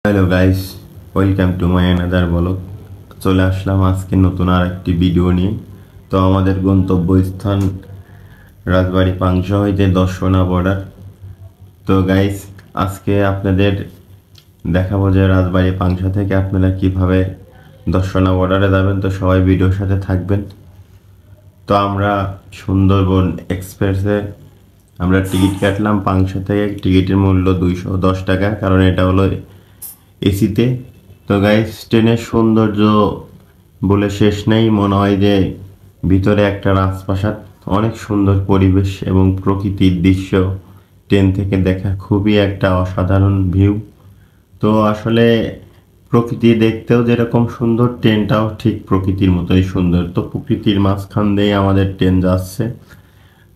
Hello guys, welcome to my another blog. চলে আসলাম আজকে নতুন আর একটি ভিডিও নিয়ে। তো আমাদের গন্তব্যস্থান রাজবাড়ী পাংশা হইতে দর্শনা বর্ডার। তো গাইস, আজকে আপনাদের দেখাবো যে রাজবাড়ী পাংশা থেকে আপনারা কিভাবে দর্শনা বর্ডারে যাবেন। তো সবাই ভিডিওর সাথে থাকবেন। তো আমরা সুন্দরবন এক্সপ্রেসে আমরা টিকিট কাটলাম পাংশা থেকে। টিকিটের মূল্য 210 টাকা, কারণ এটা হলো এসিতে। তো গাইস, ট্রেনের সৌন্দর্য বলে শেষ নেই। মনে হয় যে ভিতরে একটা রাজপ্রাসাদ, অনেক সুন্দর পরিবেশ এবং প্রকৃতির দৃশ্য ট্রেন থেকে দেখা খুবই একটা অসাধারণ ভিউ। তো আসলে প্রকৃতি দেখতেও যেরকম সুন্দর, ট্রেনটাও ঠিক প্রকৃতির মতোই সুন্দর। তো প্রকৃতির মাঝখান দিয়ে আমাদের ট্রেন যাচ্ছে।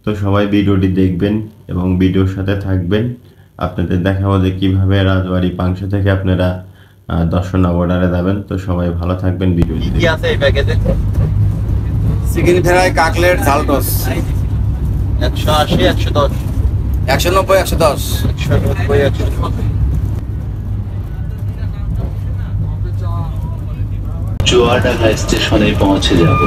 তো সবাই ভিডিওটি দেখবেন এবং ভিডিওর সাথে থাকবেন। আপনাদের দেখাবো যে কীভাবে রাজবাড়ী পাংশা থেকে আপনারা দর্শনা বর্ডারে যাবেন। তো সবাই ভালো থাকবেন। ভিডিওটি কি আছে এই প্যাকেজে? চিকেন ফ্রাই, কাকলেট, ঝালটোস 180, 110, 190, 110। 190, চুয়াডাঙ্গা স্টেশনে পৌঁছে যাব।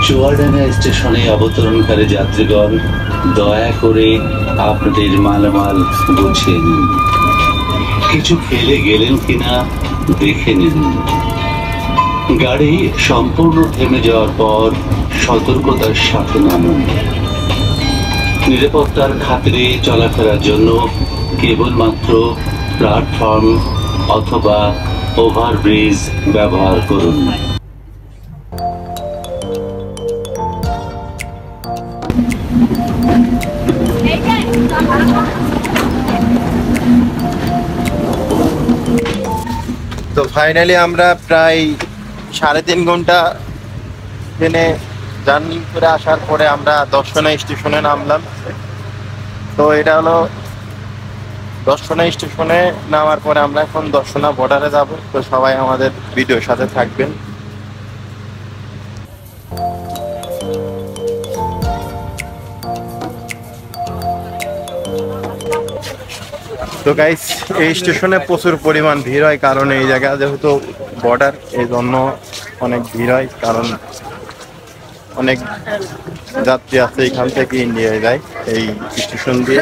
চুয়াডাঙ্গা স্টেশনে অবতরণকারী যাত্রীগণ, দয়া করে আপনাদের মালামাল গুছিয়ে নিন। কিছু ফেলে গেলেন কিনা দেখে নিন। গাড়ি সম্পূর্ণ থেমে যাওয়ার পর সতর্কতার সাথে নামুন। নিরাপত্তার খাতিরে চলাফেরার জন্য কেবলমাত্র প্ল্যাটফর্ম অথবা ওভারব্রিজ ব্যবহার করুন। তো ফাইনালি আমরা প্রায় 3.5 ঘন্টা ট্রেনে জার্নি করে আসার পরে আমরা দর্শনা স্টেশনে নামলাম। তো এটা হলো দর্শনা স্টেশনে নামার পরে আমরা এখন দর্শনা বর্ডারে যাব। তো সবাই আমাদের ভিডিওর সাথে থাকবেন। তো গাইস, এই স্টেশনে প্রচুর পরিমাণ ভিড় হয়, কারণ এই জায়গা যেহেতু বর্ডার, এই জন্য অনেক ভিড় হয়। কারণ অনেক যাত্রী আছে এখান থেকে ইন্ডিয়ায় যায় এই স্টেশন দিয়ে।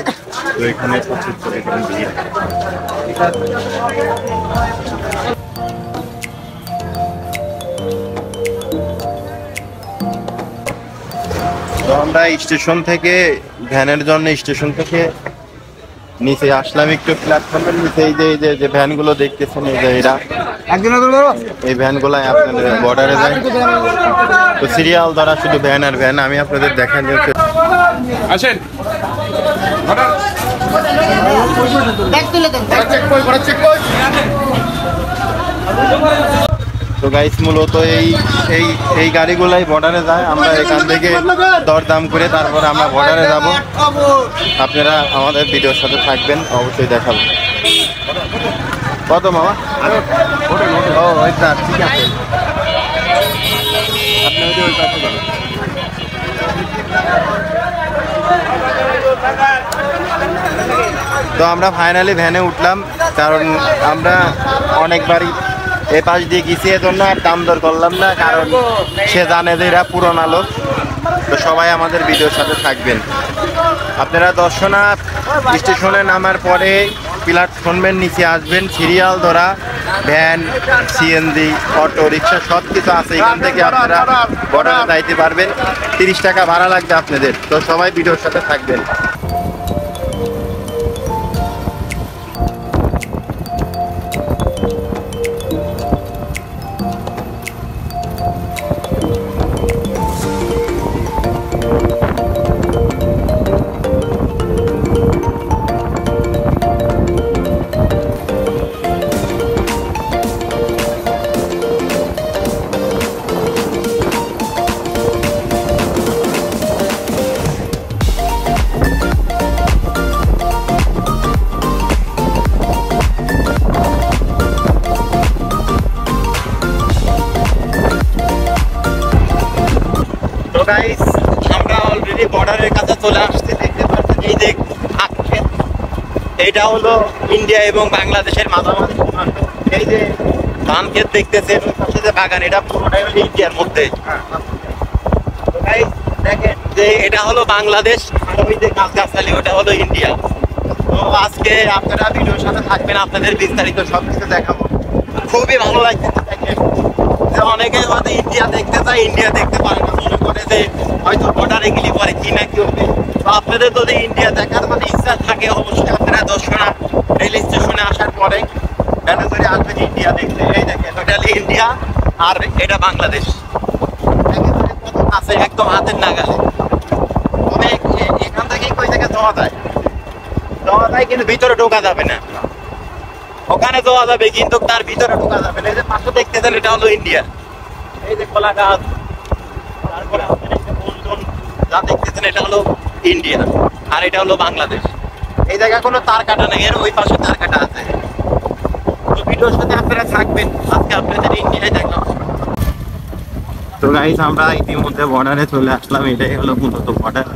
তো এখানে প্রচুর পরিমাণ ভিড়। তো আমরা স্টেশন থেকে ভ্যানের জন্য স্টেশন থেকে নিচে আসলাম, একটু প্ল্যাটফর্মের নিচে। এই যে ভ্যানগুলো দেখতেছেন, এই যে এরা এই ভ্যানগুলো আপনাদের বর্ডারে যায়। তো সিরিয়াল দ্বারা শুধু ভ্যান আর ভ্যান। আমি আপনাদের দেখান দিচ্ছি। আসেন, তো গাইস, মূলত এই গাড়িগুলাই বর্ডারে যায়। আমরা এখান থেকে দরদাম করে তারপর আমরা বর্ডারে যাব। আপনারা আমাদের ভিডিওর সাথে থাকবেন, অবশ্যই দেখাবো। কত মামা? ও ওইটা ঠিক আছে। তো আমরা ফাইনালি ভ্যানে উঠলাম, কারণ আমরা অনেকবারই এ পাশ দিয়ে গেছি, এজন্য আর দাম দর করলাম না, কারণ সে জানে যে এরা পুরোনো লোক। তো সবাই আমাদের ভিডিওর সাথে থাকবেন। আপনারা দর্শনা স্টেশনে নামার পরে প্ল্যাটফর্মের নিচে আসবেন। সিরিয়াল ধরা ভ্যান, সিএনজি, অটো রিক্সা সব কিছু আছে। এখান থেকে আপনারা বর্ডারে যাইতে পারবেন। 30 টাকা ভাড়া লাগবে আপনাদের। তো সবাই ভিডিওর সাথে থাকবেন। গাইস, আমরা অলরেডি বর্ডারের কাছে চলে আসছি। দেখতে পাচ্ছেন এই যে এটা হলো ইন্ডিয়া এবং বাংলাদেশের মাঝামাঝি সীমান্ত। এই যে ধান ক্ষেত দেখতেছেন, ওই পাশে যে বাগান, এটা পুরোটাই হলো ইন্ডিয়ার মধ্যে। তো guys, দেখেন যে এটা হলো বাংলাদেশ, আর ওই যে গাছগাছালি ওটা হলো ইন্ডিয়া। তো আজকে আপনারা ভিডিওর সাথে থাকবেন, আপনাদের বিস্তারিত সবকিছু দেখাবো। খুবই ভালো লাগছে দেখেন যে অনেকে হয়তো ইন্ডিয়া দেখতে চায়, ইন্ডিয়া দেখতে পারে না, মনে করে যে হয়তো বর্ডারে গেলে পরে কি না কি হবে। তো আপনাদের যদি ইন্ডিয়া দেখার যদি ইচ্ছা থাকে, অবশ্যই আপনারা দর্শনা রেল স্টেশনে আসার পরে ব্যানে করে আসবেন ইন্ডিয়া দেখতে। এই দেখেন ওটা হলো ইন্ডিয়া আর এটা বাংলাদেশ, একেবারে কত কাছে, একদম হাতের নাগালে। তবে এখান থেকে কই থেকে যাওয়া যায়, কিন্তু ভিতরে ঢোকা যাবে না। ওখানে যাওয়া যাবে কিন্তু তার ভিতরে ঢোকা যাবে না। এই যে পাশে দেখতেছেন এটা হলো ইন্ডিয়া, এই যে কলা গাছ, তারপরে আপনার এই যে বন্ধন যা দেখতেছেন এটা হলো ইন্ডিয়া আর এটা হলো বাংলাদেশ। এই জায়গায় কোনো তার কাটা নেই, এর ওই পাশে তার কাটা আছে। তো ভিডিওর সাথে আপনারা থাকবেন, আজকে আপনাদের ইন্ডিয়ায় দেখলাম। তো গাইস আমরা ইতিমধ্যে বর্ডারে চলে আসলাম, এটাই হলো মূলত বর্ডার।